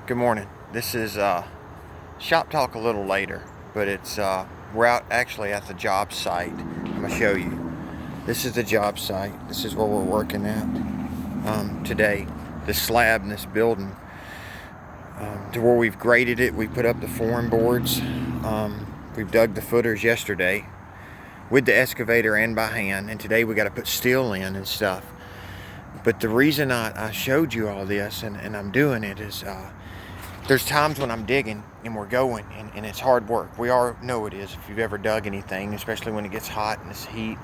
Good morning. This is shop talk a little later, but it's we're out actually at the job site. I'm gonna show you. This is the job site. This is where we're working at today. This slab in this building, to where we've graded it. We put up the flooring boards. We've dug the footers yesterday with the excavator and by hand, and today we got to put steel in and stuff. But the reason I showed you all this and I'm doing it is there's times when I'm digging and we're going and it's hard work. We all know it is if you've ever dug anything, especially when it gets hot and it's heat.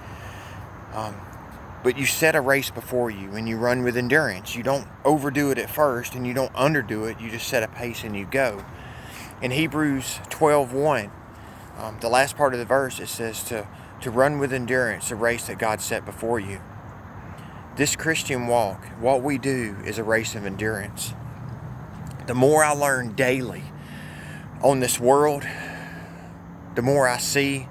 But you set a race before you and you run with endurance. You don't overdo it at first and you don't underdo it. You just set a pace and you go. In Hebrews 12:1, the last part of the verse, it says to run with endurance a race that God set before you. This Christian walk, what we do is a race of endurance. The more I learn daily on this world, the more I see,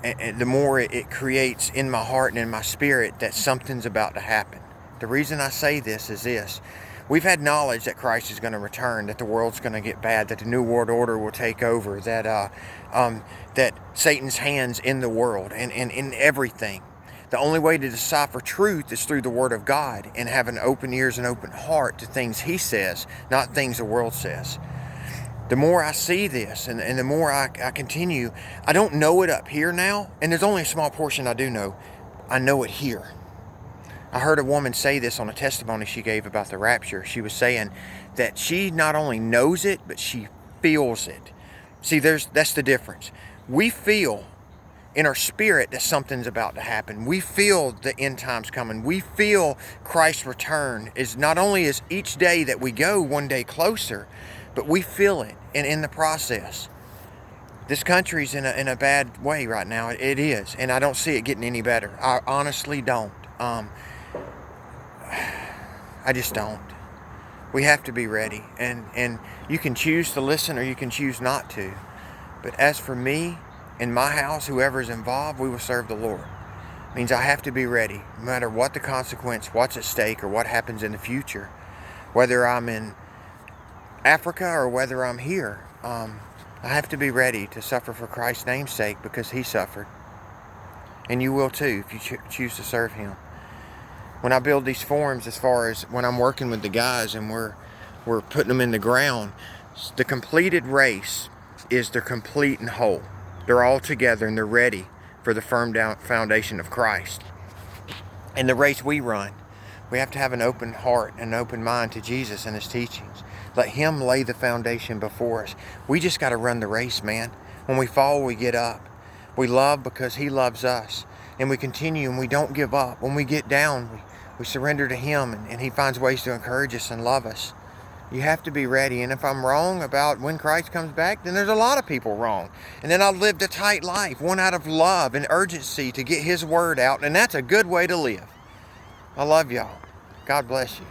and the more it creates in my heart and in my spirit that something's about to happen. The reason I say this is this. We've had knowledge that Christ is going to return, that the world's going to get bad, that the New World Order will take over, that Satan's hand's in the world and in everything. The only way to decipher truth is through the Word of God and having open ears and open heart to things He says, not things the world says. The more I see this and the more I continue, I don't know it up here now, and there's only a small portion I do know. I know it here. I heard a woman say this on a testimony she gave about the rapture. She was saying that she not only knows it, but she feels it. See, that's the difference. We feel in our spirit that something's about to happen. We feel the end time's coming. We feel Christ's return is not only is each day that we go one day closer, but we feel it and in the process. This country's in a bad way right now. It is, and I don't see it getting any better. I honestly don't. I just don't. We have to be ready, and you can choose to listen or you can choose not to. But as for me, in my house, whoever's involved, we will serve the Lord. It means I have to be ready, no matter what the consequence, what's at stake, or what happens in the future. Whether I'm in Africa or whether I'm here, I have to be ready to suffer for Christ's name's sake because He suffered. And you will too if you choose to serve Him. When I build these forms, as far as when I'm working with the guys and we're putting them in the ground, the completed race is they're complete and whole. They're all together and they're ready for the firm foundation of Christ. In the race we run, we have to have an open heart and an open mind to Jesus and His teachings. Let Him lay the foundation before us. We just got to run the race, man. When we fall, we get up. We love because He loves us. And we continue and we don't give up. When we get down, we surrender to Him and He finds ways to encourage us and love us. You have to be ready. And if I'm wrong about when Christ comes back, then there's a lot of people wrong. And then I've lived a tight life, one out of love and urgency to get His word out. And that's a good way to live. I love y'all. God bless you.